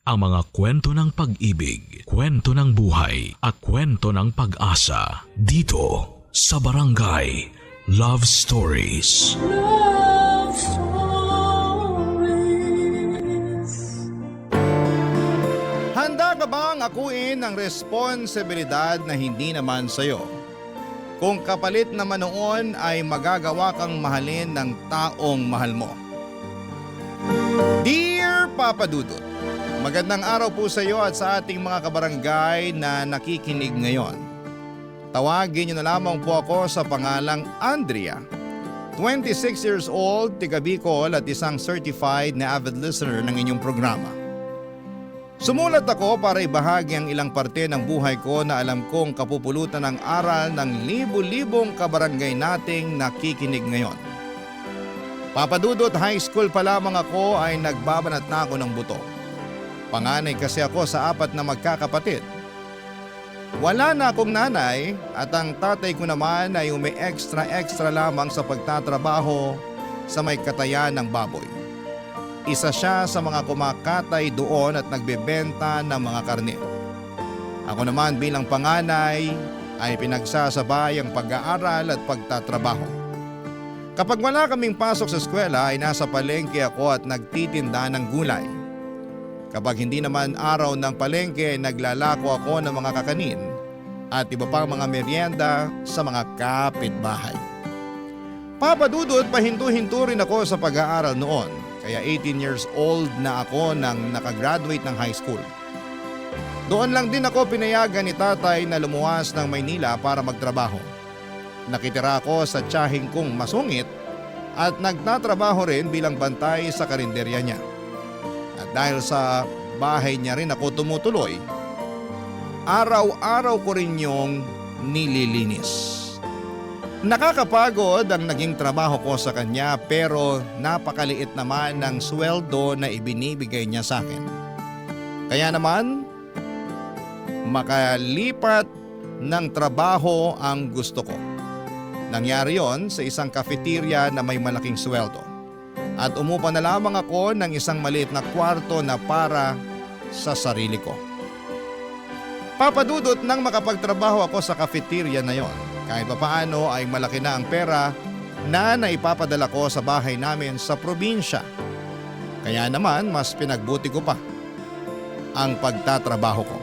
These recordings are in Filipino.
Ang mga kwento ng pag-ibig, kwento ng buhay at kwento ng pag-asa dito sa Barangay Love Stories. Love Stories. Handa ka bang akuin ang responsibilidad na hindi naman sa'yo? Kung kapalit naman noon ay magagawa kang mahalin ng taong mahal mo. Dear Papa Dudut, magandang araw po sa iyo at sa ating mga kabarangay na nakikinig ngayon. Tawagin niyo na lamang po ako sa pangalang Andrea. 26 years old, taga Bicol at isang certified na avid listener ng inyong programa. Sumulat ako para ibahagi ang ilang parte ng buhay ko na alam kong kapupulutan ng aral ng libu-libong kabarangay nating nakikinig ngayon. Papadudot, high school pa lamang ako ay nagbabanat na ako ng buto. Panganay kasi ako sa 4 na magkakapatid. Wala na akong nanay at ang tatay ko naman ay umi-extra lamang sa pagtatrabaho sa may katayan ng baboy. Isa siya sa mga kumakatay doon at nagbebenta ng mga karne. Ako naman bilang panganay ay pinagsasabay ang pag-aaral at pagtatrabaho. Kapag wala kaming pasok sa eskwela ay nasa palengke ako at nagtitinda ng gulay. Kapag hindi naman araw ng palengke, naglalako ako ng mga kakanin at iba pang mga merienda sa mga kapitbahay. Papadudot, pahinto-hinto rin ako sa pag-aaral noon, kaya 18 years old na ako nang nakagraduate ng high school. Doon lang din ako pinayagan ni tatay na lumuwas ng Maynila para magtrabaho. Nakitira ako sa tiyahing kong masungit at nagtatrabaho rin bilang bantay sa karinderya niya. At dahil sa bahay niya rin ako tumutuloy, araw-araw ko rin yung nililinis. Nakakapagod ang naging trabaho ko sa kanya pero napakaliit naman ng sweldo na ibinibigay niya sa akin. Kaya naman, makalipat ng trabaho ang gusto ko. Nangyari yon sa isang cafeteria na may malaking sweldo. At umupa na lamang ako ng isang maliit na kwarto na para sa sarili ko. Papadudot, nang makapagtrabaho ako sa cafeteria na yon, kahit papaano ay malaki na ang pera na naipapadala ko sa bahay namin sa probinsya. Kaya naman mas pinagbuti ko pa ang pagtatrabaho ko.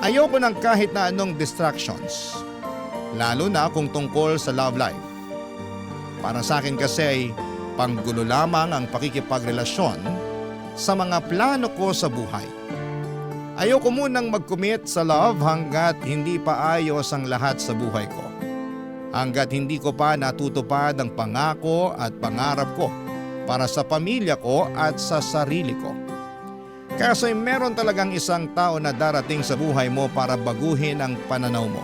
Ayoko ng kahit na anong distractions, lalo na kung tungkol sa love life. Para sa akin kasi ay panggulo lamang ang pakikipagrelasyon sa mga plano ko sa buhay. Ayoko munang mag-commit sa love hanggat hindi pa ayos ang lahat sa buhay ko. Hanggat hindi ko pa natutupad ang pangako at pangarap ko para sa pamilya ko at sa sarili ko. Kasi meron talagang isang tao na darating sa buhay mo para baguhin ang pananaw mo.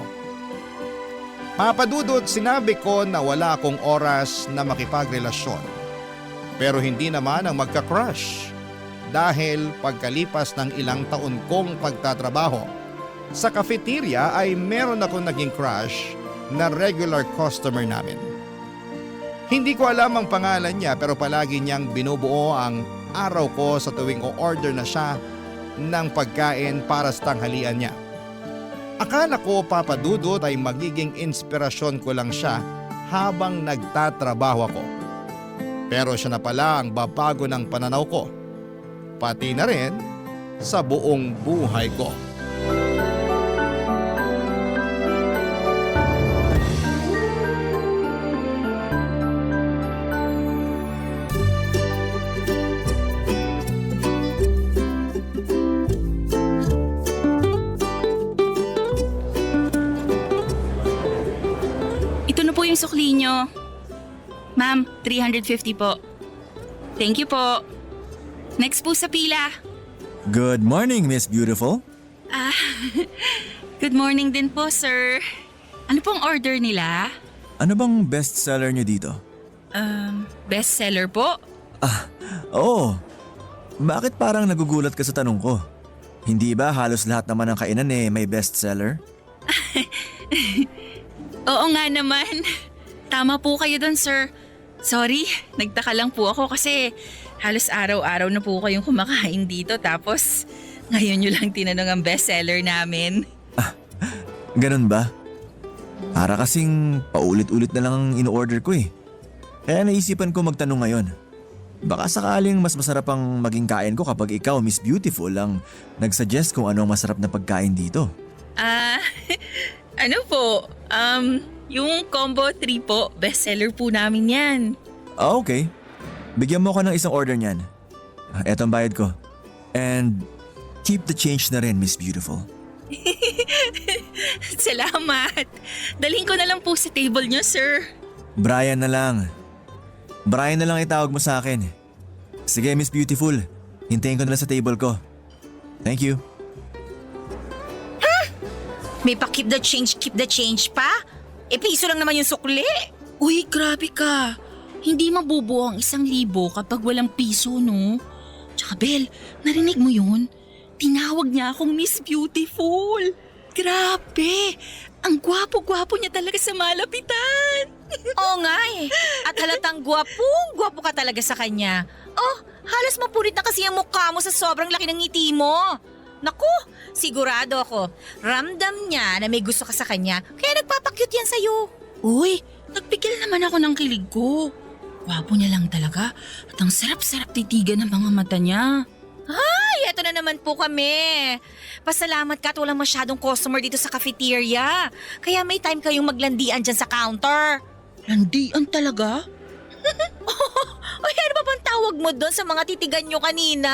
Papadudot, sinabi ko na wala akong oras na makipagrelasyon. Pero hindi naman ang magka-crush dahil pagkalipas ng ilang taon kong pagtatrabaho sa cafeteria ay meron akong naging crush na regular customer namin. Hindi ko alam ang pangalan niya pero palagi niyang binubuo ang araw ko sa tuwing o-order na siya ng pagkain para sa tanghalian niya. Akala ko, Papadudot, ay magiging inspirasyon ko lang siya habang nagtatrabaho ako. Pero siya na pala ang babago ng pananaw ko, pati na rin sa buong buhay ko. Ito na po yung sukli nyo. Ma'am, 350 po. Thank you po. Next po sa pila. Good morning, Miss Beautiful. Good morning din po, sir. Ano pong order nila? Ano bang bestseller niyo dito? Bestseller po? Oo. Bakit parang nagugulat ka sa tanong ko? Hindi ba halos lahat naman ng kainan may bestseller? Oo nga naman. Tama po kayo dun, sir. Sorry, nagtaka lang po ako kasi Halos araw-araw na po kayong kumakain dito tapos ngayon nyo lang tinanong ang bestseller namin. Ganun ba? Para kasing paulit-ulit na lang ang in-order ko eh. Kaya naisipan ko magtanong ngayon. Baka sakaling mas masarap ang maging kain ko kapag ikaw, Miss Beautiful, ang nagsuggest kung ano ang masarap na pagkain dito. Ano po? Yung combo 3 po, bestseller po namin yan. Okay. Bigyan mo ko ng isang order niyan. Eto ang bayad ko. And keep the change na rin, Miss Beautiful. Salamat. Dalhin ko na lang po sa table niyo, sir. Brian na lang. Brian na lang itawag mo sa akin. Sige, Miss Beautiful. Hintayin ko na lang sa table ko. Thank you. May pa keep the change pa? Piso lang naman yung sukli. Uy, grabe ka. Hindi mabubuo ang 1,000 kapag walang piso, no? Tsaka Bel, narinig mo yun? Tinawag niya akong Miss Beautiful. Grabe! Ang gwapo-gwapo niya talaga sa malapitan. Oo nga eh. At halatang gwapo ka talaga sa kanya. Oh, halos mapurit na kasi ang mukha mo sa sobrang laki ng ngiti mo. Naku, sigurado ako. Ramdam niya na may gusto ka sa kanya, kaya nagpapakyut yan sa'yo. Uy, nagpigil naman ako ng kilig ko. Gwapo niya lang talaga at ang sarap-sarap titigan ng mga mata niya. Ay, eto na naman po kami. Pasalamat ka at walang masyadong customer dito sa cafeteria. Kaya may time kayong maglandian dyan sa counter. Landian talaga? Ay, ano ba bang tawag mo doon sa mga titigan nyo kanina?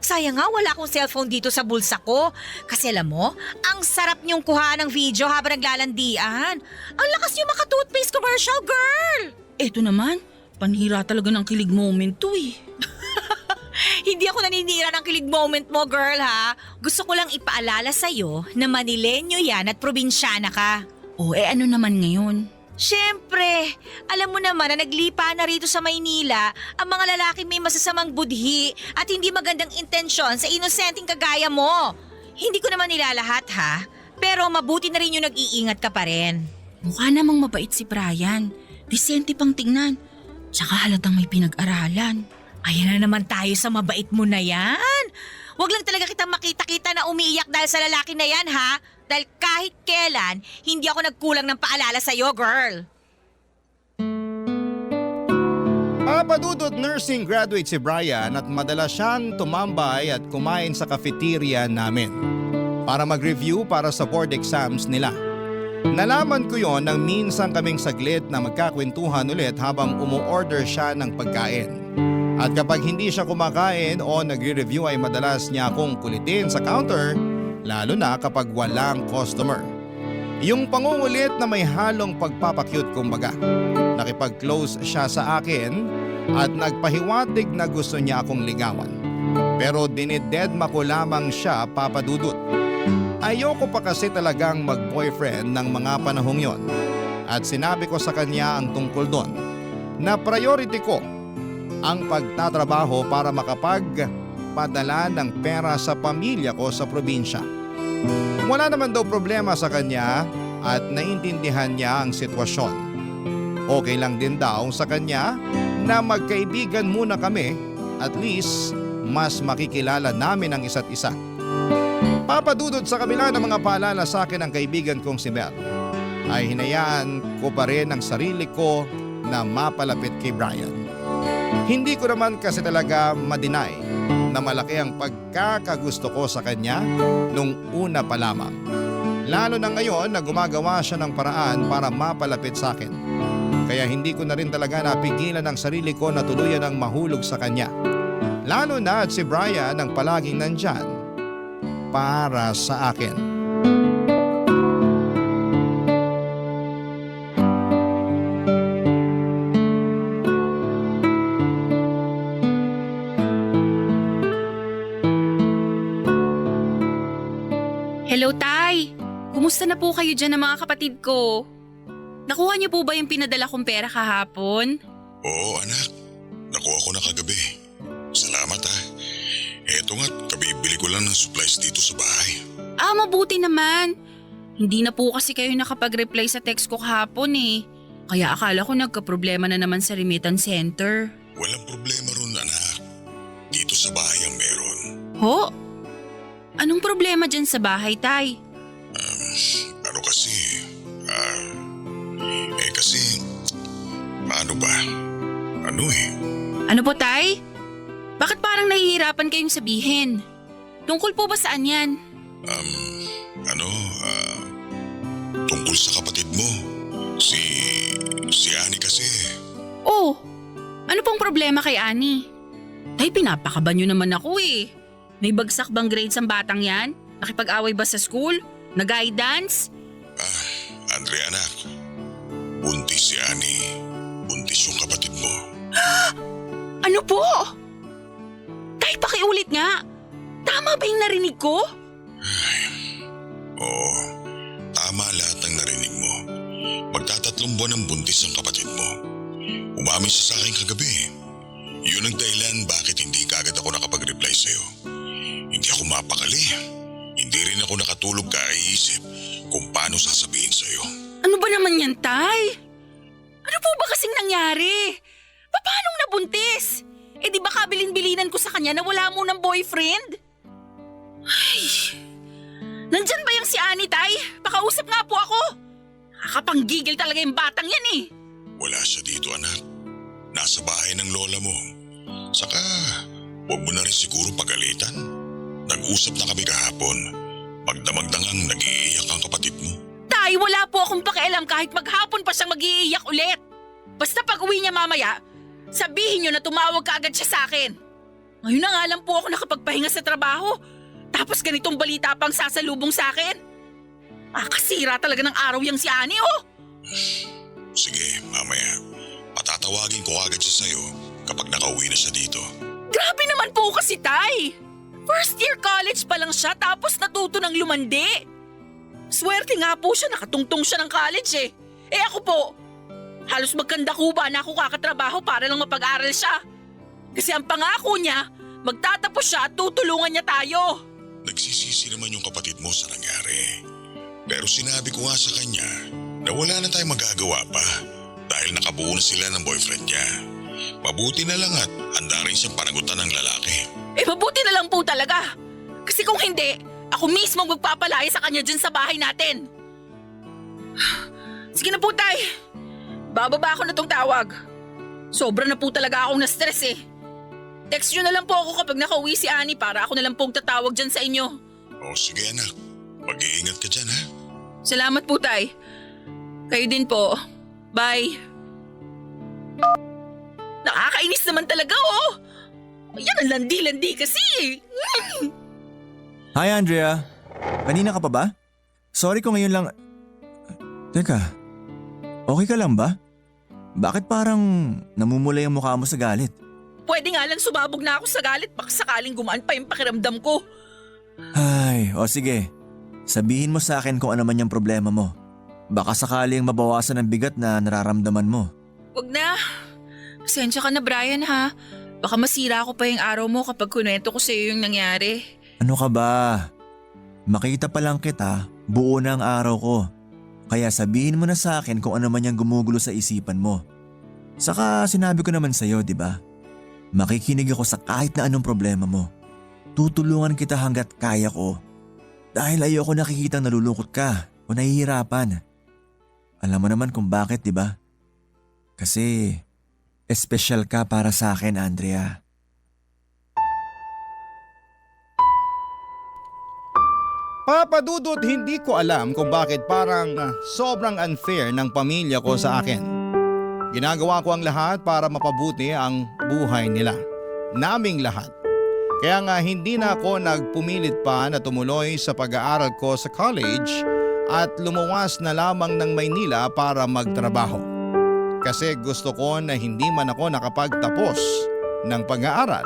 Sayang nga, wala akong cellphone dito sa bulsa ko. Kasi alam mo, ang sarap niyong kuha ng video habang naglalandian. Ang lakas niyo maka-toothpaste commercial, girl! Eto naman, panhira talaga ng kilig moment to eh. Hindi ako naninira ng kilig moment mo, girl, ha? Gusto ko lang ipaalala sa'yo na Manileño yan at probinsyana ka. O ano naman ngayon? Siyempre, alam mo naman na naglipa na rito sa Maynila ang mga lalaki may masasamang budhi at hindi magandang intensyon sa inosenteng kagaya mo. Hindi ko naman nilalahat ha, pero mabuti na rin yung nag-iingat ka pa rin. Mukha namang mabait si Brian. Disente pang tingnan. Tsaka halatang may pinag-aralan. Ayan na naman tayo sa mabait mo na yan. Huwag lang talaga kitang makita-kita na umiiyak dahil sa lalaki na yan ha. Dahil kahit kailan, hindi ako nagkulang ng paalala sa'yo, girl. Papadudot nursing graduate si Brian at madalas siyang tumambay at kumain sa cafeteria namin para mag-review para sa board exams nila. Nalaman ko yon nang minsan kaming saglit na magkakwentuhan ulit habang umu-order siya ng pagkain. At kapag hindi siya kumakain o nagre-review ay madalas niya akong kulitin sa counter, lalo na kapag walang customer. Yung pangungulit na may halong pagpapakyut kumbaga. Nakipag-close siya sa akin at nagpahiwatig na gusto niya akong ligawan. Pero dinidedma ko lamang siya, papadudot. Ayoko pa kasi talagang mag-boyfriend ng mga panahong yon. At sinabi ko sa kanya ang tungkol doon na priority ko ang pagtatrabaho para makapagpadala ng pera sa pamilya ko sa probinsya. Wala naman daw problema sa kanya at naiintindihan niya ang sitwasyon. Okay lang din daw sa kanya na magkaibigan muna kami, at least mas makikilala namin ang isa't isa. Papadudod sa kabila ng mga paalala sa akin ng kaibigan kong si Mel, ay hinayaan ko pa rin ang sarili ko na mapalapit kay Brian. Hindi ko naman kasi talaga ma-deny na malaki ang pagkakagusto ko sa kanya nung una pa lamang. Lalo na ngayon na gumagawa siya ng paraan para mapalapit sa akin. Kaya hindi ko na rin talaga napigilan ang sarili ko na tuluyan ang mahulog sa kanya. Lalo na at si Brian ang palaging nandyan para sa akin. Hello, Tay! Kumusta na po kayo dyan ng mga kapatid ko? Nakuha niyo po ba yung pinadala kong pera kahapon? Oo, anak. Nakuha ko na kagabi. Salamat ha. Eto nga't kabibili ko lang ng supplies dito sa bahay. Mabuti naman. Hindi na po kasi kayo nakapag-reply sa text ko kahapon eh. Kaya akala ko nagka-problema na naman sa remittance center. Walang problema ron, anak. Ho? Anong problema dyan sa bahay, Tay? Ano kasi, kasi, paano ba? Ano po, Tay? Bakit parang nahihirapan kayong sabihin? Tungkol po ba saan yan? Tungkol sa kapatid mo. Si Annie kasi. Oh, ano pong problema kay Annie? Tay, pinapakaban nyo naman ako eh. May bagsak bang grades ang batang yan? Nakipag-away ba sa school? Nag-guidance? Andre anak, buntis si Annie. Buntis yung kapatid mo. Ano po? Tay, pakiulit nga. Tama ba yung narinig ko? Oo, tama lahat ng narinig mo. Magtatatlong buwan ang buntis ang kapatid mo. Umamin siya sa akin kagabi. Yun ang dahilan bakit hindi kagad ako nakapag-reply sa'yo. Hindi ako mapakali. Hindi rin ako nakatulog kaiisip kung paano sasabihin sa'yo. Ano ba naman yan, Tay? Ano po ba kasing nangyari? Paano nabuntis? Eh di ba kabilin-bilinan ko sa kanya na wala mo ng boyfriend? Ay, nandyan ba yung si Annie, Tay? Pakausap nga po ako. Nakapanggigil talaga yung batang yan eh. Wala siya dito anak. Nasa bahay ng lola mo. Saka, huwag mo na rin siguro pagalitan. Nag-usap na kami kahapon. Magdamagdangang nag-iiyak ang kapatid mo. Tay, wala po akong pakialam kahit maghapon pa siyang mag-iiyak ulit. Basta pag uwi niya mamaya, sabihin niyo na tumawag ka agad siya sa akin. Ngayon na nga lang po ako nakapagpahinga sa trabaho. Tapos ganitong balita pang sasalubong sa akin. Kasira talaga ng araw yang si Annie, oh. Sige, mamaya. Patatawagin ko agad siya sa'yo kapag nakauwi na siya dito. Grabe naman po kasi, Tay. First year college pa lang siya tapos natuto ng lumandi. Swerte nga po siya, nakatungtong siya ng college eh. Eh ako po, halos magkandakuba na ako kakatrabaho para lang mapag-aral siya. Kasi ang pangako niya, magtatapos siya at tutulungan niya tayo. Nagsisisi naman yung kapatid mo sa nangyari. Pero sinabi ko nga sa kanya na wala na tayong magagawa pa dahil nakabuo na sila ng boyfriend niya. Mabuti na lang at handa rin siyang panagutan ng lalaki. Eh mabuti na lang po talaga. Kasi kung hindi, ako mismo magpapalaya sa kanya dyan sa bahay natin. Sige na po, Tay. Bababa ako na tong tawag. Sobra na po talaga akong na-stress eh. Text nyo na lang po ako kapag nakauwi si Annie para ako na lang pong tatawag dyan sa inyo. O sige anak, mag-iingat ka dyan ha. Salamat po, Tay. Kayo din po. Bye. Nakakainis naman talaga, oh. Yan ang landi-landi kasi. Hi Andrea, kanina ka pa ba? Sorry kung ngayon lang… Teka, okay ka lang ba? Bakit parang namumula yung mukha mo sa galit? Pwede nga lang sumabog na ako sa galit baka sakaling gumaan pa yung pakiramdam ko. Ay, o sige. Sabihin mo sa akin kung ano man yung problema mo. Baka sakaling mabawasan ang bigat na nararamdaman mo. Wag na. Pasensya ka na, Brian, ha? Baka masira ako pa yung araw mo kapag kunwento ko sa iyo yung nangyari. Ano ka ba? Makita pa lang kita, buo na ang araw ko. Kaya sabihin mo na sa akin kung ano man yung gumugulo sa isipan mo. Saka sinabi ko naman sa'yo, di ba? Makikinig ako sa kahit na anong problema mo. Tutulungan kita hanggat kaya ko. Dahil ayoko nakikitang nalulungkot ka o nahihirapan. Alam mo naman kung bakit, di ba? Kasi espesyal ka para sa akin, Andrea. Papa Dudut, hindi ko alam kung bakit parang sobrang unfair ng pamilya ko sa akin. Ginagawa ko ang lahat para mapabuti ang buhay nila. Naming lahat. Kaya nga hindi na ako nagpumilit pa na tumuloy sa pag-aaral ko sa college at lumuwas na lamang ng Maynila para magtrabaho. Kasi gusto ko na hindi man ako nakapagtapos ng pag-aaral,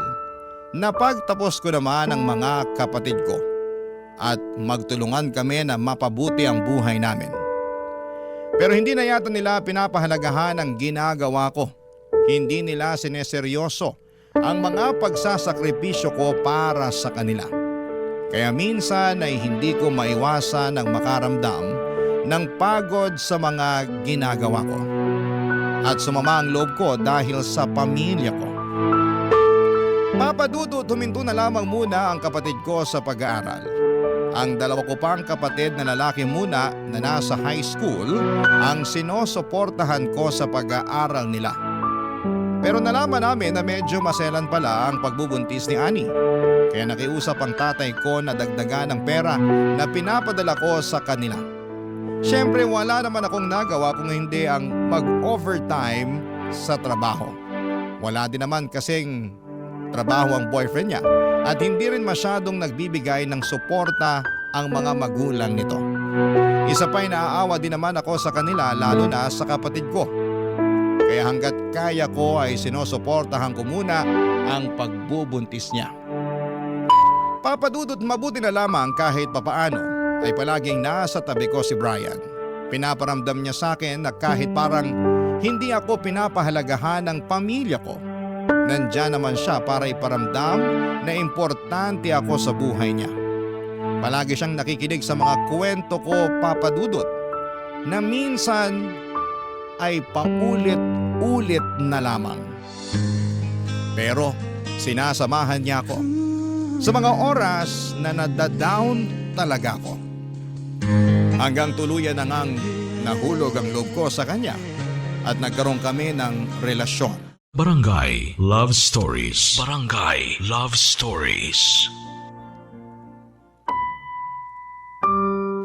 napagtapos ko naman ang mga kapatid ko at magtulungan kami na mapabuti ang buhay namin. Pero hindi na yata nila pinapahalagahan ang ginagawa ko. Hindi nila sineseryoso ang mga pagsasakripisyo ko para sa kanila. Kaya minsan ay hindi ko maiwasan ang makaramdam ng pagod sa mga ginagawa ko. At sumama ang loob ko dahil sa pamilya ko. Papa Dudut, huminto na lamang muna ang kapatid ko sa pag-aaral. Ang dalawa ko pang kapatid na lalaki muna na nasa high school ang sinusuportahan ko sa pag-aaral nila. Pero nalaman namin na medyo maselan pala ang pagbubuntis ni Annie. Kaya nakiusap ang tatay ko na dagdagan ng pera na pinapadala ko sa kanila. Siyempre wala naman akong nagawa kung hindi ang mag-overtime sa trabaho. Wala din naman kasing trabaho ang boyfriend niya at hindi rin masyadong nagbibigay ng suporta ang mga magulang nito. Isa pa'y naaawa din naman ako sa kanila lalo na sa kapatid ko. Kaya hanggat kaya ko ay sinusuportahan ko muna ang pagbubuntis niya. Papa Dudut, mabuti na lamang kahit papaano ay palaging nasa tabi ko si Brian. Pinaparamdam niya sa akin na kahit parang hindi ako pinapahalagahan ng pamilya ko, nandyan naman siya para iparamdam na importante ako sa buhay niya. Palagi siyang nakikinig sa mga kwento ko, Papa Dudut, na minsan ay paulit-ulit na lamang. Pero sinasamahan niya ako sa mga oras na nadadown talaga ako. Hanggang tuluyan na ngang nahulog ang loob ko sa kanya at nagkaroon kami ng relasyon. Barangay Love Stories. Barangay Love Stories.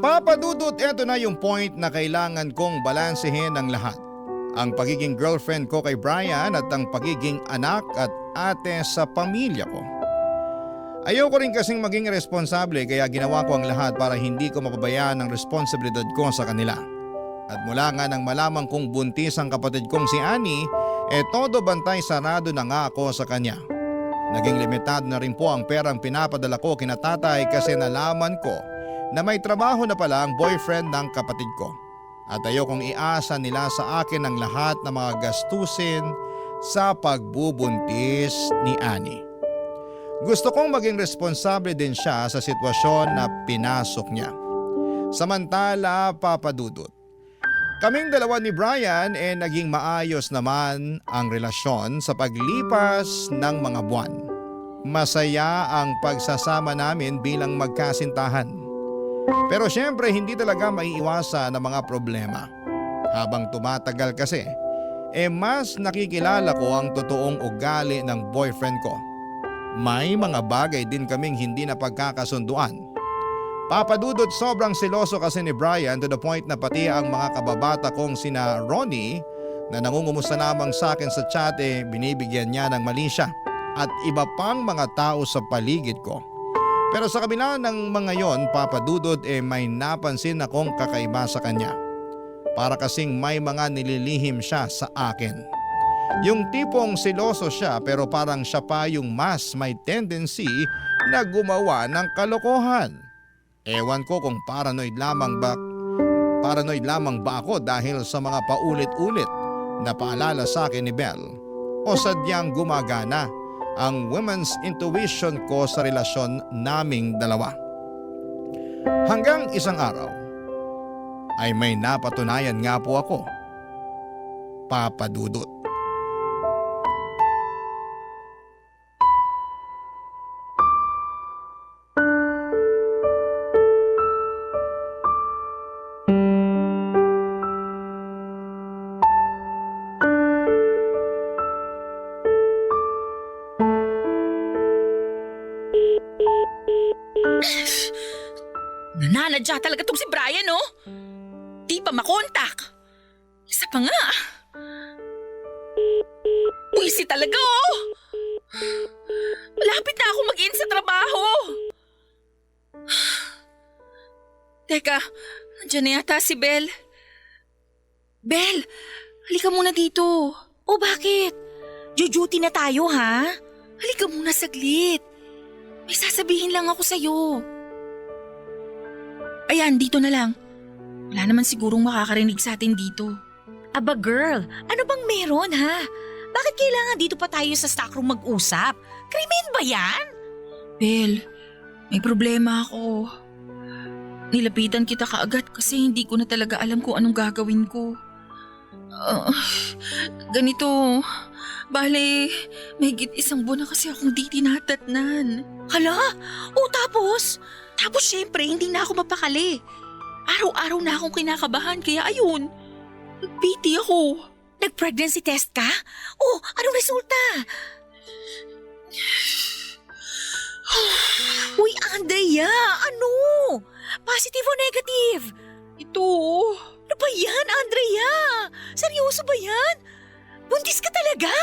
Papa Dudut, eto na yung point na kailangan kong balansehin ang lahat. Ang pagiging girlfriend ko kay Brian at ang pagiging anak at ate sa pamilya ko. Ayoko rin kasing maging responsable kaya ginawa ko ang lahat para hindi ko mapabayaan ang responsibilidad ko sa kanila. At mula nga nang malaman kong buntis ang kapatid kong si Annie, todo bantay sarado na nga ako sa kanya. Naging limitado na rin po ang perang pinapadala ko kina tatay kasi nalaman ko na may trabaho na pala ang boyfriend ng kapatid ko. At ayokong iasa nila sa akin ang lahat ng mga gastusin sa pagbubuntis ni Annie. Gusto kong maging responsable din siya sa sitwasyon na pinasok niya. Samantala, Papa Dudut, kaming dalawa ni Brian naging maayos naman ang relasyon sa paglipas ng mga buwan. Masaya ang pagsasama namin bilang magkasintahan. Pero syempre hindi talaga maiiwasan ang mga problema. Habang tumatagal kasi, mas nakikilala ko ang totoong ugali ng boyfriend ko. May mga bagay din kaming hindi na pagkakasunduan. Papa Dudut, sobrang seloso kasi ni Brian to the point na pati ang mga kababata kong sina Ronnie na nangungumusta namang sa akin sa chat binibigyan niya ng mali siya at iba pang mga tao sa paligid ko. Pero sa kabila ng mga yon, Papa Dudut, may napansin akong kakaiba sa kanya. Para kasing may mga nililihim siya sa akin. Yung tipong seloso siya pero parang siya pa yung mas may tendency na gumawa ng kalokohan. Ewan ko kung paranoid lamang ba ako dahil sa mga paulit-ulit na paalala sa akin ni Belle o sadyang gumagana ang women's intuition ko sa relasyon naming dalawa. Hanggang isang araw ay may napatunayan nga po ako, Papa Dudut. Nananadya talaga tong si Brian, oh. Di pa makontak. Isa pa nga. Buwisi talaga, oh. Malapit na ako mag-in sa trabaho. Teka, nandiyan na yata si Belle. Belle, halika muna dito. O bakit? Jujuti na tayo, ha? Halika muna saglit. May sasabihin lang ako sa'yo. Ayan, dito na lang. Wala naman sigurong makakarinig sa atin dito. Aba girl, ano bang meron, ha? Bakit kailangan dito pa tayo sa stockroom mag-usap? Krimen ba yan? Belle, may problema ako. Nilapitan kita kaagad kasi hindi ko na talaga alam kung anong gagawin ko. Ah, ganito, bale, mahigit 1 buwan na kasi akong di tinatatnan. Hala? O tapos? Tapos syempre, hindi na ako mapakali. Araw-araw na akong kinakabahan, kaya ayun, nag-PT ako. Nag-pregnancy test ka? Oh, anong resulta? Uy, Andrea, ano? Positive o negative? Ito, Ano ba yan, Andrea? Seryoso ba yan? Buntis ka talaga?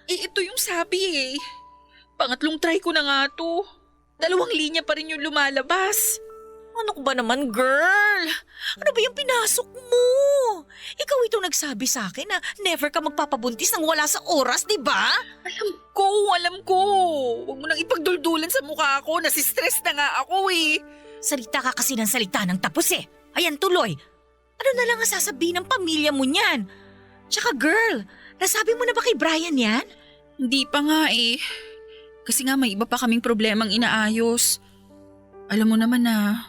ito yung sabi eh. Pangatlong try ko na nga to. 2 linya pa rin yung lumalabas. Ano ko ba naman, girl? Ano ba yung pinasok mo? Ikaw itong nagsabi sa akin na never ka magpapabuntis nang wala sa oras, di ba? Alam ko. Huwag mo nang ipagduldulan sa mukha ko. Nasistress na nga ako eh. Salita ka kasi ng salita ng tapos eh. Ayan tuloy. Ano na lang ang sasabihin ng pamilya mo niyan? Tsaka girl, nasabi mo na ba kay Brian yan? Hindi pa nga eh. Kasi nga may iba pa kaming problemang inaayos. Alam mo naman na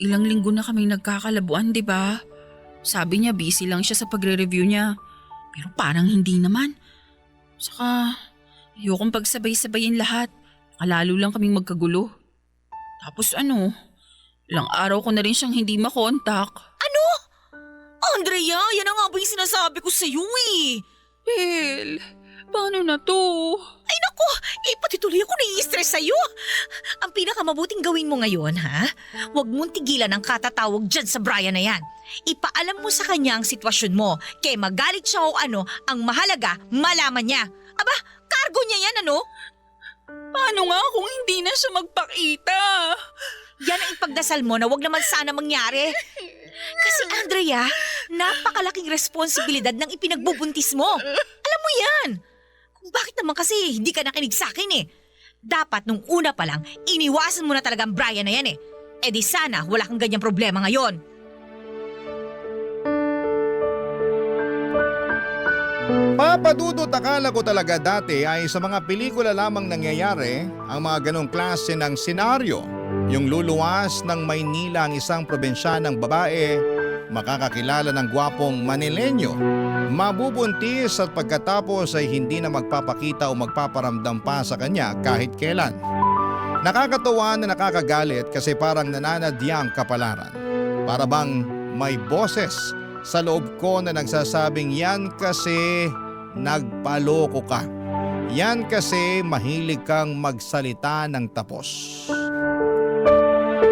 ilang linggo na kaming nagkakalabuan, di ba? Sabi niya busy lang siya sa pagre-review niya. Pero parang hindi naman. Saka ayokong pagsabay-sabayin lahat. Lalo lang kaming magkagulo. Tapos ilang araw ko na rin siyang hindi makontak. Ano? Andrea, yan ang nga ba yung sinasabi ko sa'yo eh. Bel, paano na to? Ay nako, pati tuloy ako nai-stress sa'yo. Ang pinakamabuting gawin mo ngayon, ha? Huwag mong tigilan ang katatawag dyan sa Brian na yan. Ipaalam mo sa kanya ang sitwasyon mo. Kaya magalit siya o ano, ang mahalaga, malaman niya. Aba, cargo niya yan ano? Paano nga kung hindi na siya magpakita? Yan ang ipagdasal mo na wag naman sana mangyari. Kasi Andrea, napakalaking responsibilidad ng ipinagbubuntis mo. Alam mo yan. Kung bakit naman kasi hindi ka nakinig sa akin eh. Dapat nung una pa lang, iniwasan mo na talaga ang Brian na yan eh. E di sana wala kang ganyang problema ngayon. Papadudot, akala ko talaga dati ay sa mga pelikula lamang nangyayari ang mga ganong klase ng senaryo. Yung luluwas ng Maynila ang isang probinsyanang babae, makakakilala ng gwapong Manileño, mabubuntis at pagkatapos ay hindi na magpapakita o magpaparamdam pa sa kanya kahit kailan. Nakakatuwa na nakakagalit kasi parang nananadyang kapalaran. Para bang may boses sa loob ko na nagsasabing yan kasi nagpaloko ka. Yan kasi mahilig kang magsalita ng tapos.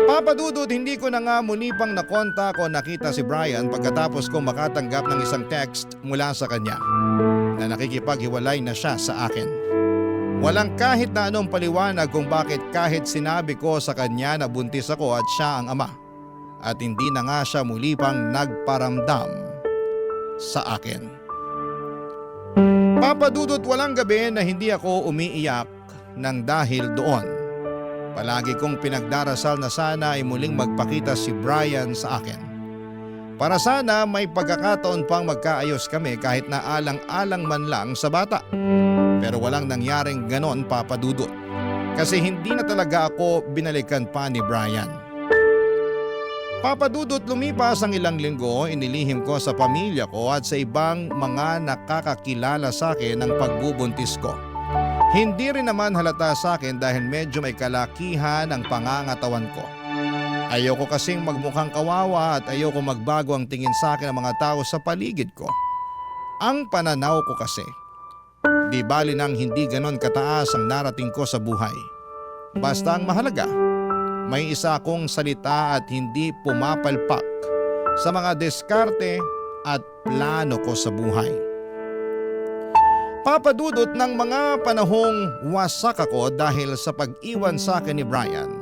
Papadudod, hindi ko na nga muli pang nakontak o nakita si Brian pagkatapos kong makatanggap ng isang text mula sa kanya na nakikipaghiwalay na siya sa akin. Walang kahit na anong paliwanag kung bakit kahit sinabi ko sa kanya na buntis ako at siya ang ama. At hindi na nga siya muli pang nagparamdam sa akin. Papadudot, walang gabi na hindi ako umiiyak ng dahil doon. Palagi kong pinagdarasal na sana ay muling magpakita si Brian sa akin. Para sana may pagkakataon pang magkaayos kami kahit na alang-alang man lang sa bata. Pero walang nangyaring ganon, Papadudot. Kasi hindi na talaga ako binalikan pa ni Brian. Papadudot, lumipas ang ilang linggo, inilihim ko sa pamilya ko at sa ibang mga nakakakilala sa akin ang pagbubuntis ko. Hindi rin naman halata sa akin dahil medyo may kalakihan ang pangangatawan ko. Ayoko kasing magmukhang kawawa at ayoko magbago ang tingin sa akin ng mga tao sa paligid ko. Ang pananaw ko kasi, di bali nang hindi ganon kataas ang narating ko sa buhay. Basta ang mahalaga, may isa akong salita at hindi pumapalpak sa mga diskarte at plano ko sa buhay. Papadudot, ng mga panahong wasak ako dahil sa pag-iwan sa akin ni Brian,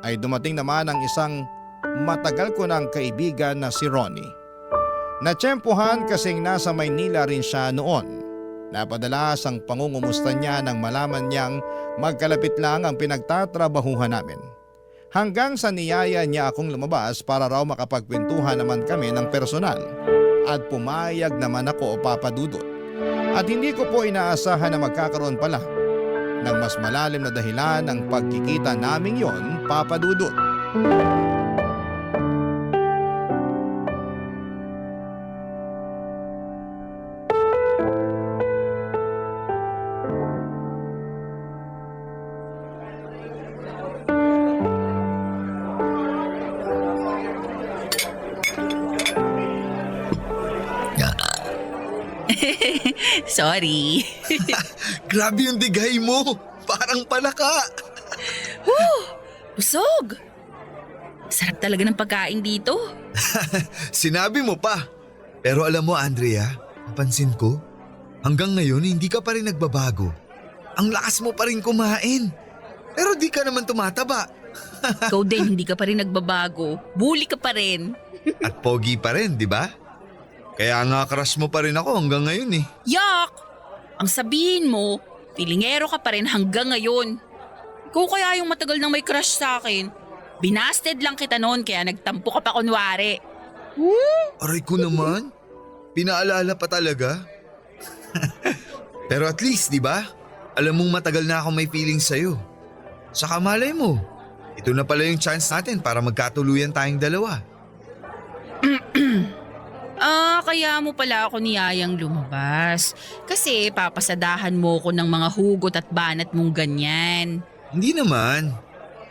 ay dumating naman ang isang matagal ko ng kaibigan na si Ronnie. Natsyempohan kasing nasa Maynila rin siya noon. Napadalas ang pangungumusta niya nang malaman niyang magkalapit lang ang pinagtatrabahuhan namin. Hanggang sa niyaya niya akong lumabas para raw makapagkwentuhan naman kami ng personal. At pumayag naman ako, Papadudot. At hindi ko po inaasahan na magkakaroon pala ng mas malalim na dahilan ng pagkikita naming yon, Papadudot. Sorry. Grabe yung digay mo. Parang palaka. Busog. Sarap talaga ng pagkain dito. Sinabi mo pa. Pero alam mo, Andrea, napansin ko, hanggang ngayon hindi ka pa rin nagbabago. Ang lakas mo pa rin kumain. Pero di ka naman tumataba. Ikaw din, hindi ka pa rin nagbabago. Bully ka pa rin. At pogi pa rin, di ba? Kaya nga crush mo pa rin ako hanggang ngayon eh. Yak! Ang sabihin mo, pilingero ka pa rin hanggang ngayon. Ikaw kaya yung matagal nang may crush sa akin. Binasted lang kita noon kaya nagtampo ka pa kunwari. Aray ko naman. Pinaalala pa talaga. Pero at least, di ba? Alam mong matagal na ako may feeling sa'yo. Saka malay mo, ito na pala yung chance natin para magkatuluyan tayong dalawa. Kaya mo pala ako niyayang lumabas. Kasi papasadahan mo ko ng mga hugot at banat mong ganyan. Hindi naman.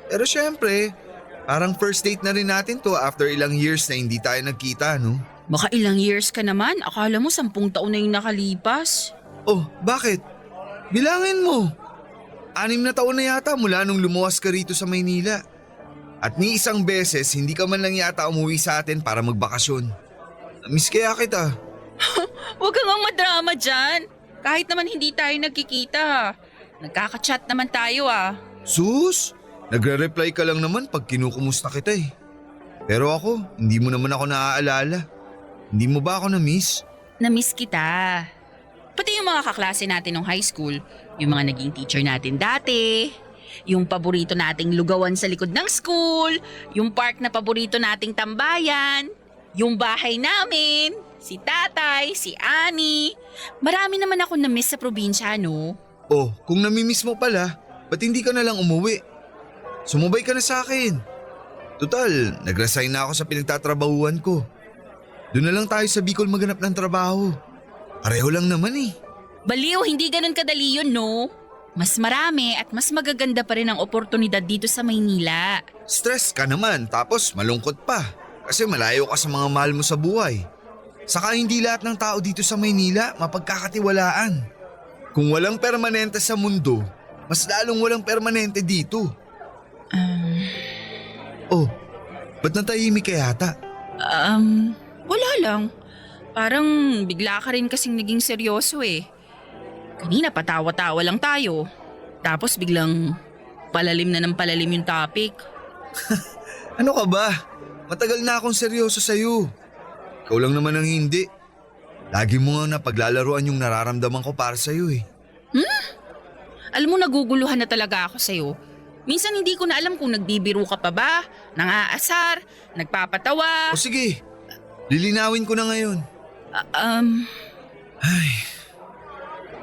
Pero syempre, parang first date na rin natin to after ilang years na hindi tayo nagkita, no? Baka ilang years ka naman, akala mo 10 taon na yung nakalipas. Oh, bakit? Bilangin mo. 6 na taon na yata mula nung lumuwas ka rito sa Maynila. At ni isang beses, hindi ka man lang yata umuwi sa atin para magbakasyon. Miss kaya kita. Huwag kang madrama dyan. Kahit naman hindi tayo nagkikita. Nagkaka-chat naman tayo Sus, nagre-reply ka lang naman pag kinukumusta kita eh. Pero ako, hindi mo naman ako naaalala. Hindi mo ba ako na-miss? Na-miss kita. Pati yung mga kaklase natin nung high school, yung mga naging teacher natin dati, yung paborito nating lugawan sa likod ng school, yung park na paborito nating tambayan, yung bahay namin, si tatay, si Ani. Marami naman ako na-miss sa probinsya, no? Oh, kung namimiss mo pala, ba't hindi ka na lang umuwi? Sumubay ka na sa akin. Total, nag-resign na ako sa pinagtatrabahuan ko. Doon na lang tayo sa Bicol maghanap ng trabaho. Pareho lang naman eh. Baliw, hindi ganun kadali yun, no? Mas marami at mas magaganda pa rin ang oportunidad dito sa Maynila. Stress ka naman tapos malungkot pa. Kasi malayo ka sa mga mahal mo sa buhay. Saka hindi lahat ng tao dito sa Maynila mapagkakatiwalaan. Kung walang permanente sa mundo, mas lalong walang permanente dito. Oh, ba't natahimik ka yata? Wala lang. Parang bigla ka rin kasing naging seryoso eh. Kanina patawa-tawa lang tayo. Tapos biglang palalim na ng palalim yung topic. Ano ka ba? Matagal na akong seryoso sa'yo. Ikaw lang naman ang hindi. Lagi mo nga napaglalaruan yung nararamdaman ko para sa'yo eh. Alam mo, naguguluhan na talaga ako sa'yo. Minsan hindi ko na alam kung nagbibiro ka pa ba, nangaasar, nagpapatawa. O sige, lilinawin ko na ngayon.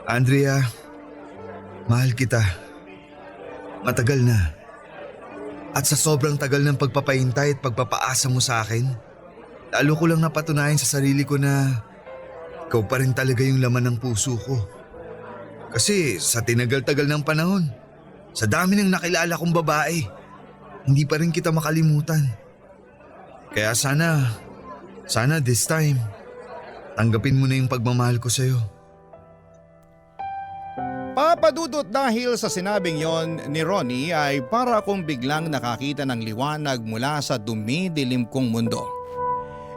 Andrea, mahal kita. Matagal na. At sa sobrang tagal ng pagpapahintay at pagpapaasa mo sa akin, lalo ko lang napatunayan sa sarili ko na ikaw pa rin talaga yung laman ng puso ko. Kasi sa tinagal-tagal ng panahon, sa dami ng nakilala kong babae, hindi pa rin kita makalimutan. Kaya sana this time, tanggapin mo na yung pagmamahal ko sa'yo. Papadudot dahil sa sinabing yon ni Ronnie ay para akong biglang nakakita ng liwanag mula sa dumidilim kong mundo.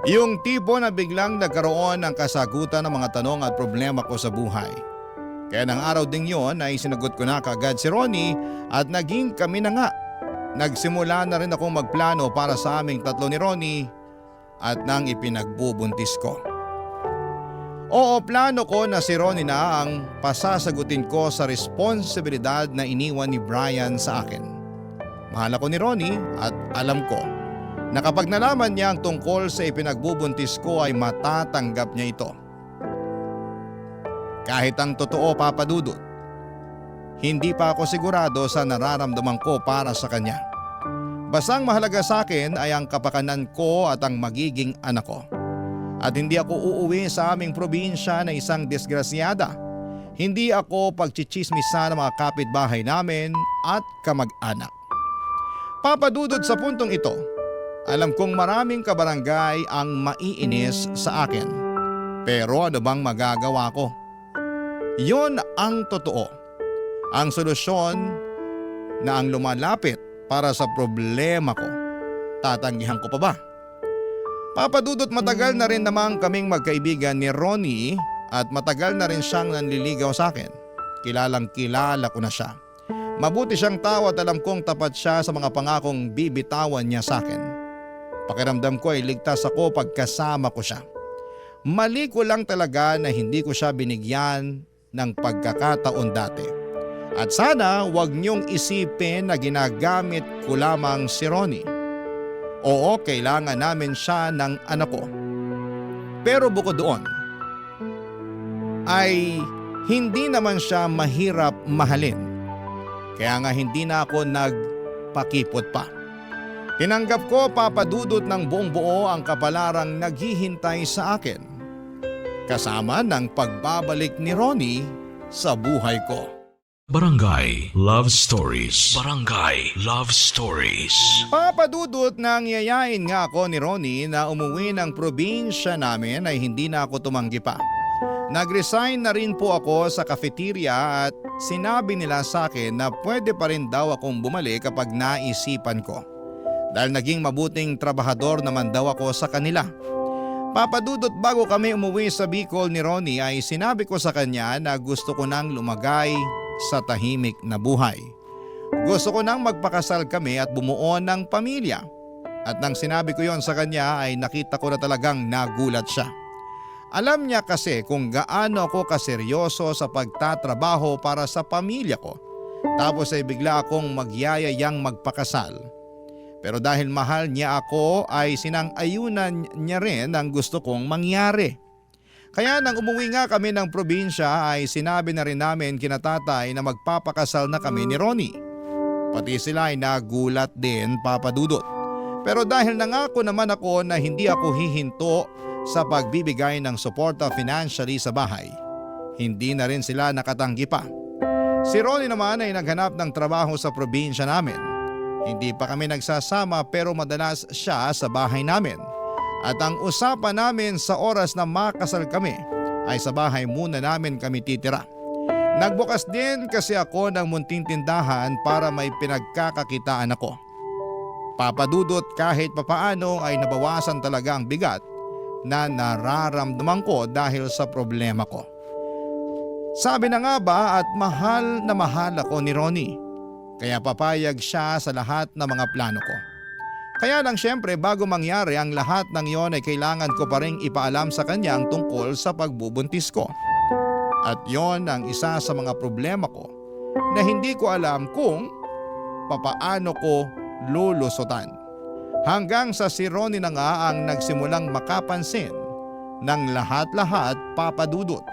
Yung tipo na biglang nagkaroon ng kasagutan ng mga tanong at problema ko sa buhay. Kaya ng araw ding yon ay sinagot ko na kaagad si Ronnie at naging kami na nga. Nagsimula na rin akong magplano para sa aming tatlo ni Ronnie at nang ipinagbubuntis ko. Oo, plano ko na si Ronnie na ang pasasagutin ko sa responsibilidad na iniwan ni Brian sa akin. Mahal ako ni Ronnie at alam ko na kapag nalaman niya ang tungkol sa ipinagbubuntis ko ay matatanggap niya ito. Kahit ang totoo, Papadudot, hindi pa ako sigurado sa nararamdaman ko para sa kanya. Basang mahalaga sa akin ay ang kapakanan ko at ang magiging anak ko. At hindi ako uuwi sa aming probinsya na isang disgrasyada. Hindi ako pagchichismisan ng mga kapitbahay namin at kamag-anak. Papadudod sa puntong ito, alam kong maraming kabarangay ang maiinis sa akin. Pero ano bang magagawa ko? Yon ang totoo. Ang solusyon na ang lumalapit para sa problema ko. Tatanggihan ko pa ba? Papa Dudut, matagal na rin namang kaming magkaibigan ni Ronnie at matagal na rin siyang nanliligaw sa akin. Kilalang kilala ko na siya. Mabuti siyang tao at alam kong tapat siya sa mga pangakong bibitawan niya sa akin. Pakiramdam ko ay ligtas ako pagkasama ko siya. Mali ko lang talaga na hindi ko siya binigyan ng pagkakataon dati. At sana wag niyong isipin na ginagamit ko lamang si Ronnie. Oo, kailangan namin siya ng anak ko. Pero bukod doon, ay hindi naman siya mahirap mahalin. Kaya nga hindi na ako nagpakipot pa. Tinanggap ko, Papa Dudut, ng buong buo ang kapalarang naghihintay sa akin. Kasama ng pagbabalik ni Ronnie sa buhay ko. Barangay Love Stories. Barangay Love Stories. Papa Dudut, nang yayain nga ako ni Ronnie na umuwi ng probinsya namin ay hindi na ako tumanggi pa. Nag-resign na rin po ako sa cafeteria at sinabi nila sa akin na pwede pa rin daw akong bumalik kapag naisipan ko. Dahil naging mabuting trabahador naman daw ako sa kanila. Papa Dudut, bago kami umuwi sa Bicol ni Ronnie ay sinabi ko sa kanya na gusto ko nang lumagay sa tahimik na buhay. Gusto ko nang magpakasal kami at bumuo ng pamilya. At nang sinabi ko yon sa kanya ay nakita ko na talagang nagulat siya. Alam niya kasi kung gaano ako kaseryoso sa pagtatrabaho para sa pamilya ko. Tapos ay bigla akong magyayayang magpakasal. Pero dahil mahal niya ako ay sinang-ayunan niya rin ang gusto kong mangyari. Kaya nang umuwi nga kami ng probinsya ay sinabi na rin namin kina tatay na magpapakasal na kami ni Ronnie. Pati sila ay nagulat din, Papa Dudut. Pero dahil nangako naman ako na hindi ako hihinto sa pagbibigay ng suporta financially sa bahay, hindi na rin sila nakatanggi pa. Si Ronnie naman ay naghanap ng trabaho sa probinsya namin. Hindi pa kami nagsasama pero madalas siya sa bahay namin. At ang usapan namin sa oras na makasal kami ay sa bahay muna namin kami titira. Nagbukas din kasi ako ng munting tindahan para may pinagkakakitaan ako. Papa Dudut, kahit papaano ay nabawasan talaga ang bigat na nararamdaman ko dahil sa problema ko. Sabi na nga ba at mahal na mahal ako ni Ronnie. Kaya papayag siya sa lahat ng mga plano ko. Kaya lang syempre bago mangyari ang lahat ng yon ay kailangan ko pa rin ipaalam sa kanya ang tungkol sa pagbubuntis ko. At yon ang isa sa mga problema ko na hindi ko alam kung papaano ko lulusutan. Hanggang sa si Ronnie na nga ang nagsimulang makapansin ng lahat-lahat, Papa Dudut.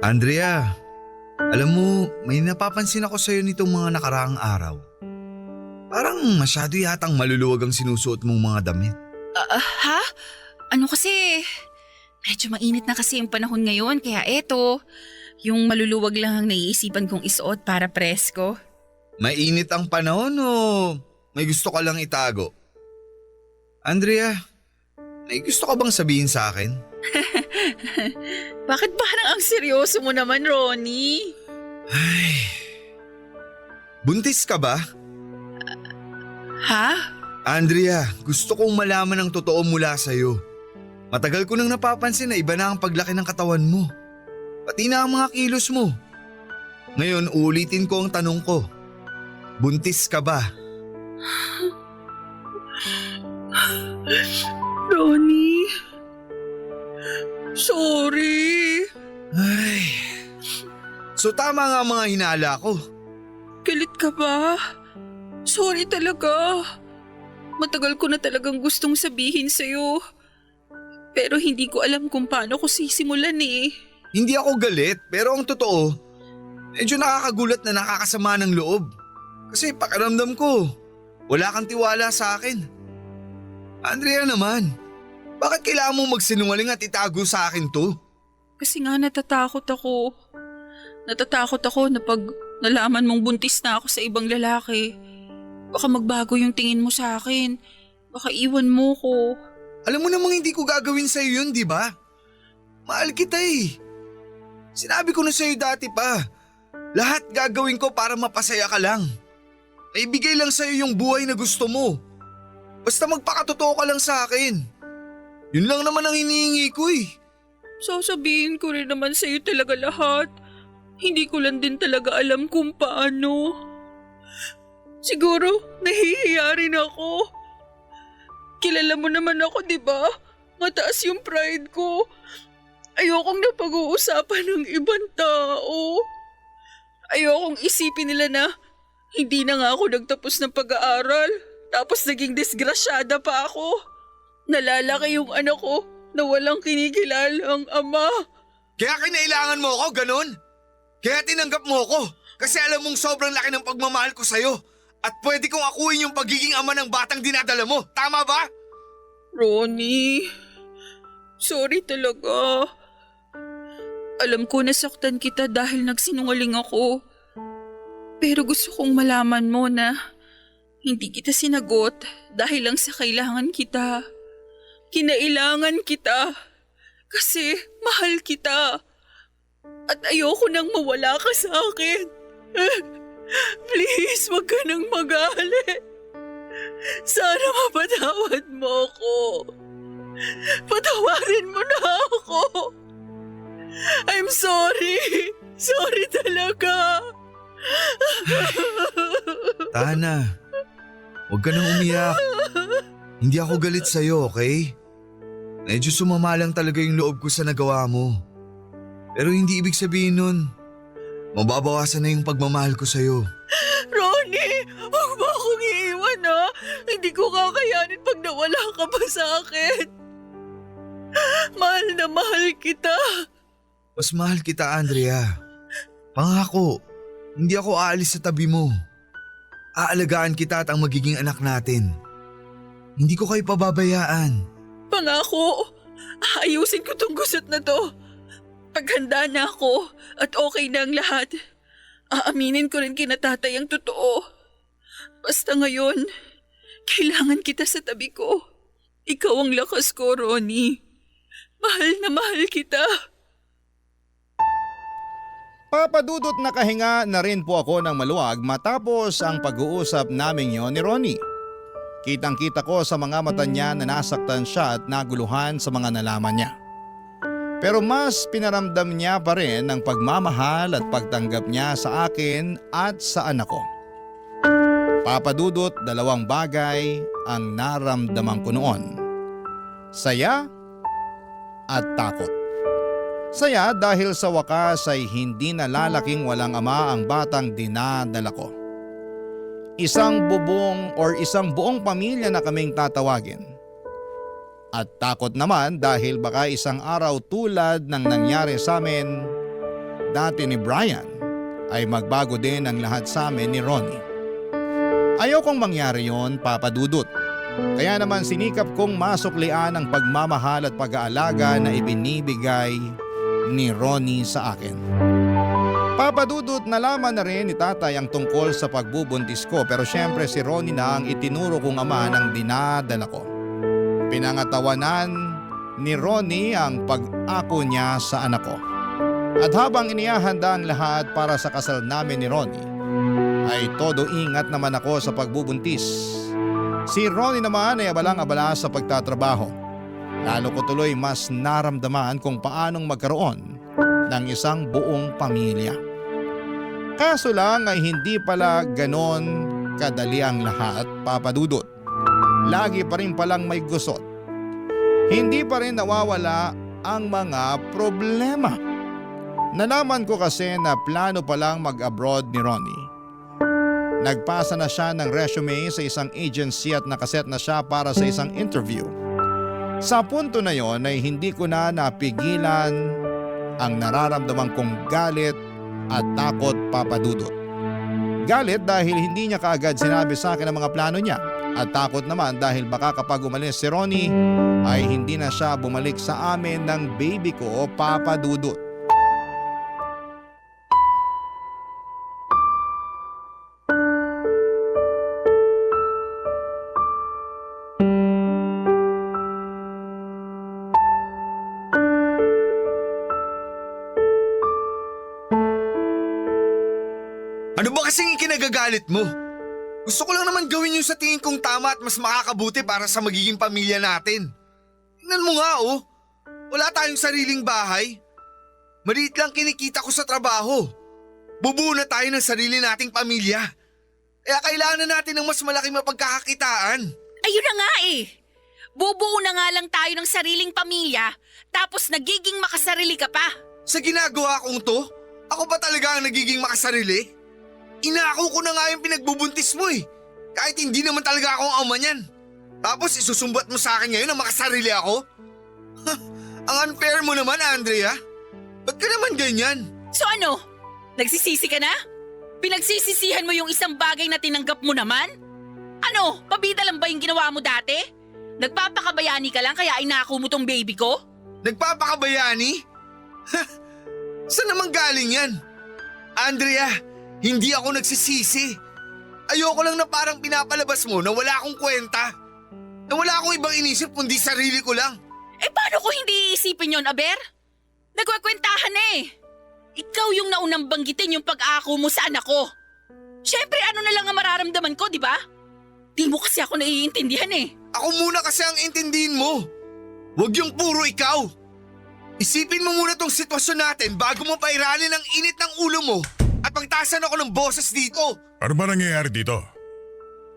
Andrea, alam mo, may napapansin ako sa'yo nitong mga nakaraang araw. Parang masyado yatang maluluwag ang sinusuot mong mga damit. Ha? Ano kasi? Medyo mainit na kasi yung panahon ngayon kaya eto, yung maluluwag lang ang naiisipan kong isuot para presko. Mainit ang panahon o may gusto ka lang itago? Andrea, may gusto ka bang sabihin sa akin? Bakit parang ang seryoso mo naman, Ronnie? Ay, buntis ka ba? Ha? Andrea, gusto kong malaman ang totoo mula sa'yo. Matagal ko nang napapansin na iba na ang paglaki ng katawan mo. Pati na ang mga kilos mo. Ngayon, ulitin ko ang tanong ko. Buntis ka ba? Ronnie? Sorry. Ay, so tama nga ang mga hinala ko. Galit ka ba? Sorry talaga. Matagal ko na talagang gustong sabihin sa'yo. Pero hindi ko alam kung paano ko sisimulan eh. Hindi ako galit, pero ang totoo, medyo nakakagulat na nakakasama ng loob. Kasi pakiramdam ko, wala kang tiwala sa akin. Andrea naman, Bakit kailangan mo magsinungaling at itago sa akin to? Kasi nga natatakot ako. Natatakot ako na pag nalaman mong buntis na ako sa ibang lalaki, baka magbago yung tingin mo sa akin. Baka iwan mo ko. Alam mo namang hindi ko gagawin sa'yo yun, di ba? Mahal kita eh. Sinabi ko na sa'yo dati pa. Lahat gagawin ko para mapasaya ka lang. Naibigay lang sa'yo yung buhay na gusto mo. Basta magpakatotoo ka lang sa akin. Yun lang naman ang hinihingi ko eh. Sasabihin ko rin naman sa'yo talaga lahat. Hindi ko lang din talaga alam kung paano. Siguro, nahihiya rin ako. Kilala mo naman ako, di ba? Mataas yung pride ko. Ayokong napag-uusapan ng ibang tao. Ayokong isipin nila na hindi na nga ako nagtapos ng pag-aaral. Tapos naging disgrasyada pa ako. Nalalaki yung anak ko na walang kinikilalang ama. Kaya kinailangan mo ako, ganun? Kaya tinanggap mo ako kasi alam mong sobrang laki ng pagmamahal ko sa'yo at pwede kong akuin yung pagiging ama ng batang dinadala mo. Tama ba? Ronnie, sorry talaga. Alam ko nasaktan kita dahil nagsinungaling ako. Pero gusto kong malaman mo na hindi kita sinagot dahil lang sa kailangan kita. Kinailangan kita kasi mahal kita. At ayoko nang mawala ka sa akin. Please, wag ka nang magalit. Sana mapatawad mo ako. Patawarin mo na ako. I'm sorry. Sorry talaga. Tana, huwag ka nang umiyak. Hindi ako galit sa'yo, okay? Medyo sumama lang talaga yung loob ko sa nagawa mo. Pero hindi ibig sabihin nun, mababawasan na yung pagmamahal ko sa'yo. Ronnie, huwag mo akong iiwan ha. Hindi ko kakayanin pag nawala ka pa sa akin. Mahal na mahal kita. Mas mahal kita, Andrea. Pangako, hindi ako aalis sa tabi mo. Aalagaan kita at ang magiging anak natin. Hindi ko kayo pababayaan. Pangako, ayusin ko tong gusot na to. Paghanda na ako at okay na ang lahat, aaminin ko rin kina tatay ang totoo. Basta ngayon, kailangan kita sa tabi ko. Ikaw ang lakas ko, Ronnie. Mahal na mahal kita. Papadudot na kahinga na rin po ako ng maluwag matapos ang pag-uusap naming yon ni Ronnie. Kitang-kita ko sa mga mata niya na nasaktan siya at naguluhan sa mga nalaman niya. Pero mas pinaramdam niya pa rin ang pagmamahal at pagtanggap niya sa akin at sa anak ko. Papadudot, dalawang bagay ang naramdaman ko noon. Saya at takot. Saya dahil sa wakas ay hindi nalalaking walang ama ang batang dinadala ko. Isang bubong or isang buong pamilya na kaming tatawagin. At takot naman dahil baka isang araw tulad ng nangyari sa amin dati ni Brian ay magbago din ang lahat sa amin ni Ronnie. Ayokong mangyari yon, Papadudot. Kaya naman sinikap kong masuklian ang pagmamahal at pag-aalaga na ibinibigay ni Ronnie sa akin. Papadudot, nalaman na rin ni tatay ang tungkol sa pagbubuntis ko pero syempre si Ronnie na ang itinuro kong ama ng dinadala ko. Pinangatawanan ni Ronnie ang pag-ako niya sa anak ko. At habang inihahanda ang lahat para sa kasal namin ni Ronnie, ay todo ingat naman ako sa pagbubuntis. Si Ronnie naman ay abalang-abala sa pagtatrabaho. Lalo ko tuloy mas naramdaman kung paanong magkaroon ng isang buong pamilya. Kaso lang ay hindi pala ganon kadali ang lahat, Papadudot. Lagi pa rin palang may gusot. Hindi pa rin nawawala ang mga problema. Nalaman ko kasi na plano palang mag-abroad ni Ronnie. Nagpasa na siya ng resume sa isang agency at nakaset na siya para sa isang interview. Sa punto na yon ay hindi ko na napigilan ang nararamdaman kong galit at takot, Papadudot. Galit dahil hindi niya kaagad sinabi sa akin ang mga plano niya. At takot naman dahil baka kapag umalis si Ronnie ay hindi na siya bumalik sa amin ng baby ko, Papa Dudut. Ano ba kasing ikinagagalit mo? Gusto ko lang naman gawin yung sa tingin kong tama at mas makakabuti para sa magiging pamilya natin. Tingnan mo nga oh, wala tayong sariling bahay. Maliit lang kinikita ko sa trabaho. Bubuo na tayo ng sarili nating pamilya. Kaya kailangan na natin ng mas malaking mapagkakakitaan. Ayun na nga eh. Bubuo na nga lang tayo ng sariling pamilya, tapos nagiging makasarili ka pa. Sa ginagawa kong to, ako pa talaga ang nagiging makasarili? Inako ko na nga yung pinagbubuntis mo eh. Kahit hindi naman talaga ako ang ama niyan. Tapos isusumbat mo sa akin ngayon na makasarili ako? Ang unfair mo naman, Andrea. Ba't ka naman ganyan? So ano? Nagsisisi ka na? Pinagsisisihan mo yung isang bagay na tinanggap mo naman? Ano? Pabida lang ba yung ginawa mo dati? Nagpapakabayani ka lang kaya inako mo tong baby ko? Nagpapakabayani? Saan naman galing yan? Andrea, hindi ako nagsisisi. Ayoko lang na parang pinapalabas mo na wala akong kwenta. Na wala akong ibang inisip kundi sarili ko lang. Eh paano ko hindi iisipin yon, Aber? Nagwakwentahan na eh. Ikaw yung naunang banggitin yung pag-ako mo sa anak ko. Siyempre ano na lang ang mararamdaman ko, di ba? Di mo kasi ako naiintindihan eh. Ako muna kasi ang intindihin mo. Huwag yung puro ikaw. Isipin mo muna tong sitwasyon natin bago mo pairalin ang init ng ulo mo at pagtaasan ako ng boses dito. Ano ba nangyayari dito?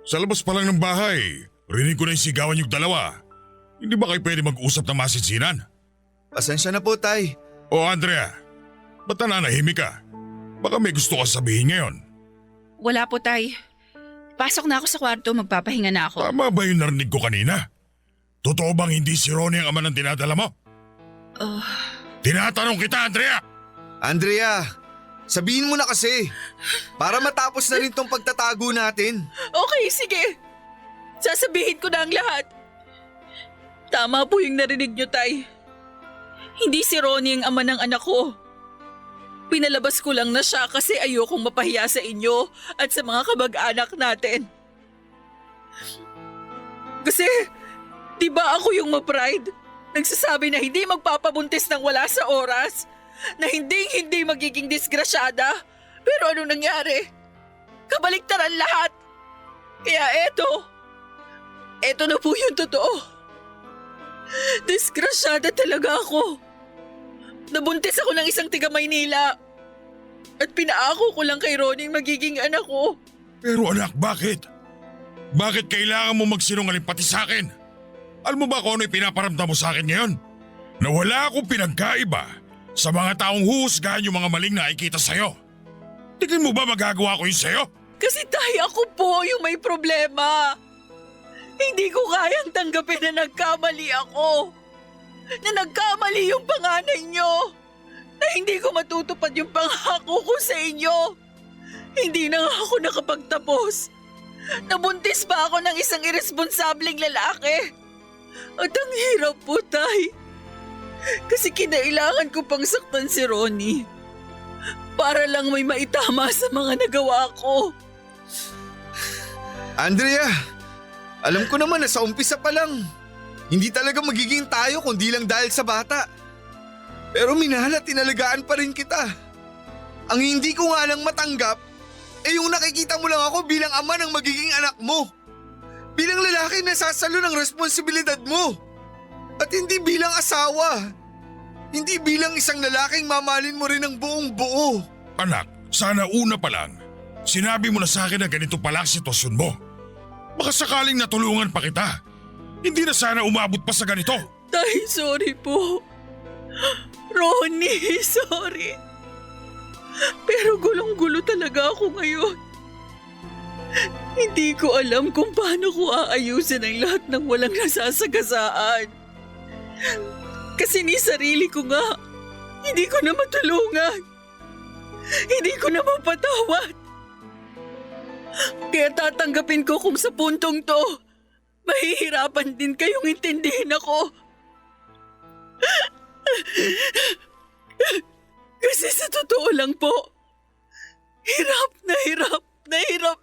Sa labas pa lang ng bahay, rinig ko na yung sigawan yung dalawa. Hindi ba kayo pwede mag-usap ng masinsinan? Pasensya na po, Tay. O Andrea, ba't nananahimik ka? Baka may gusto ka sabihin ngayon. Wala po, Tay. Pasok na ako sa kwarto, magpapahinga na ako. Tama ba yung narinig ko kanina? Totoo bang hindi si Ronnie ang ama ng dinadala mo? Tinatanong kita, Andrea! Andrea, sabihin mo na kasi. Para matapos na rin tong pagtatago natin. Okay, sige. Sasabihin ko na ang lahat. Tama po yung narinig niyo, Tay. Hindi si Ronnie ang ama ng anak ko. Pinalabas ko lang na siya kasi ayokong mapahiya sa inyo at sa mga kamag-anak natin. Kasi, di ba ako yung ma-pride? Nagsasabi na hindi magpapabuntis ng wala sa oras, na hindi magiging disgrasyada. Pero ano nangyari? Kabaliktaran lahat. Kaya eto na po yung totoo. Disgrasyada talaga ako. Nabuntis ako ng isang tiga Maynila. At pinaako ko lang kay Ronnie magiging anak ko. Pero anak, bakit? Bakit kailangan mo magsinungaling pati sa akin? Alam mo ba kung ano yung pinaparamdam mo sa akin ngayon? Na wala akong pinagkaiba sa mga taong huhusgahan yung mga maling nakikita sa'yo. Tingin mo ba magagawa ko yun sa'yo? Kasi tayo ako po yung may problema. Hindi ko kayang tanggapin na nagkamali ako. Na nagkamali yung panganay nyo. Na hindi ko matutupad yung pangako ko sa inyo. Hindi na nga ako nakapagtapos. Nabuntis pa ako ng isang irresponsableng lalaki. At ang hirap po, Tay. Kasi kinailangan ko pang saktan si Ronnie. Para lang may maitama sa mga nagawa ko. Andrea, alam ko naman na sa umpisa pa lang, hindi talaga magiging tayo kundi lang dahil sa bata. Pero minahal at tinalagaan pa rin kita. Ang hindi ko nga lang matanggap, yung nakikita mo lang ako bilang ama ng magiging anak mo. Bilang lalaki na sasalo ng responsibilidad mo. At hindi bilang asawa. Hindi bilang isang lalaking mamahalin mo rin ng buong buo. Anak, sana una pa lang, sinabi mo na sa akin na ganito pala ang sitwasyon mo. Baka sakaling natulungan pa kita. Hindi na sana umabot pa sa ganito. Tay, sorry po. Ronnie, sorry. Pero gulong-gulo talaga ako ngayon. Hindi ko alam kung paano ko aayusin ang lahat ng walang nasasagasaan. Kasi ni sarili ko nga, hindi ko na matulungan. Hindi ko na mapatawad. Kaya tatanggapin ko kung sa puntong to, mahihirapan din kayong intindihin ako. Kasi sa totoo lang po, hirap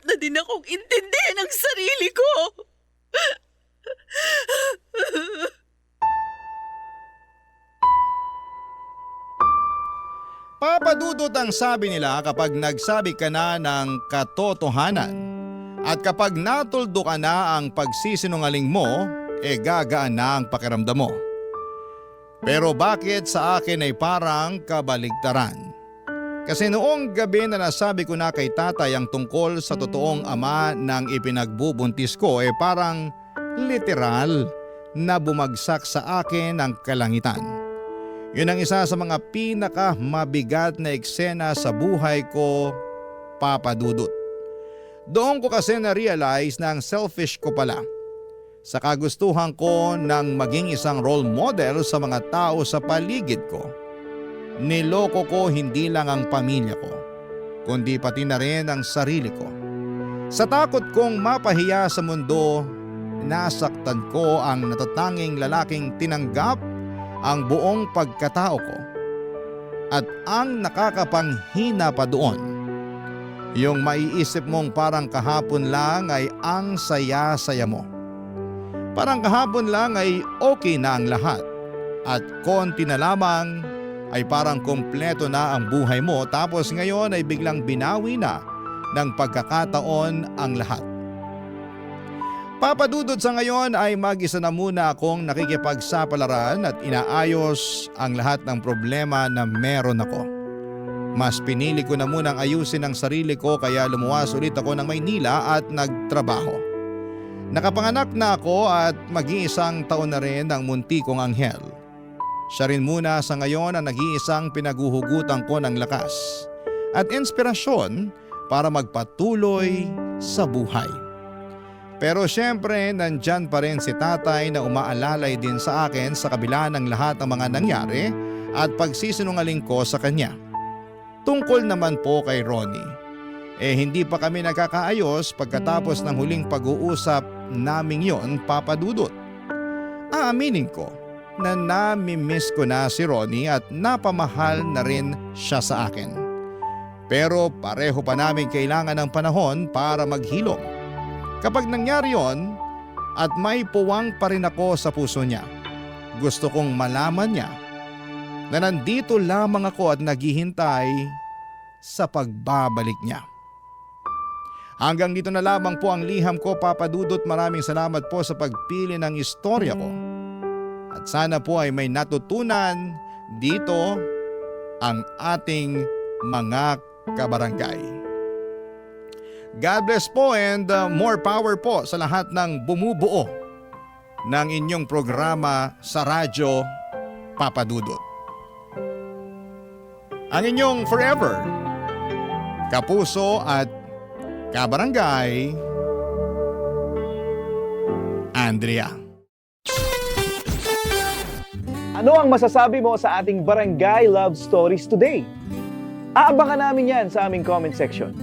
na din akong intindihin ang sarili ko. Papadudot ang sabi nila kapag nagsabi ka na ng katotohanan. At kapag natuldo ka na ang pagsisinungaling mo, gagaan na ang pakiramdam mo. Pero bakit sa akin ay parang kabaligtaran? Kasi noong gabi na nasabi ko na kay tatay ang tungkol sa totoong ama ng ipinagbubuntis ko, parang literal na bumagsak sa akin ang kalangitan. Yun ang isa sa mga pinakamabigat na eksena sa buhay ko, Papa Dudut. Doon ko kasi na-realize na ang selfish ko pala. Sa kagustuhan ko ng maging isang role model sa mga tao sa paligid ko. Niloko ko hindi lang ang pamilya ko, kundi pati na rin ang sarili ko. Sa takot kong mapahiya sa mundo, nasaktan ko ang natatanging lalaking tinanggap ang buong pagkatao ko. At ang nakakapanghina pa doon, yung maiisip mong parang kahapon lang ay ang saya-saya mo. Parang kahapon lang ay okay na ang lahat at konti na lamang ay parang kumpleto na ang buhay mo, tapos ngayon ay biglang binawi na ng pagkakataon ang lahat. Papadudod sa ngayon ay mag-isa na muna akong nakikipagsapalaran at inaayos ang lahat ng problema na meron ako. Mas pinili ko na munang ayusin ang sarili ko kaya lumuwas ulit ako ng Maynila at nagtrabaho. Nakapanganak na ako at mag-iisang taon na rin ang munti kong anghel. Siya rin muna sa ngayon ang nag-iisang pinaguhugutan ko ng lakas at inspirasyon para magpatuloy sa buhay. Pero syempre nandyan pa rin si tatay na umaalalay din sa akin sa kabila ng lahat ng mga nangyari at pagsisinungaling ko sa kanya. Tungkol naman po kay Ronnie, hindi pa kami nagkakaayos pagkatapos ng huling pag-uusap naming yon, Papa Dudut. Aaminin ko na nami-miss ko na si Ronnie at napamahal na rin siya sa akin. Pero pareho pa namin kailangan ng panahon para maghilom. Kapag nangyari yon at may puwang pa rin ako sa puso niya, gusto kong malaman niya na nandito lamang ako at naghihintay sa pagbabalik niya. Hanggang dito na lamang po ang liham ko, Papa Dudut. Maraming salamat po sa pagpili ng istorya ko. At sana po ay may natutunan dito ang ating mga kabarangay. God bless po and more power po sa lahat ng bumubuo ng inyong programa sa radyo, Papa Dudut. Ang inyong forever kapuso at kabarangay, Andrea. Ano ang masasabi mo sa ating Barangay Love Stories today? Aabangan namin yan sa aming comment section.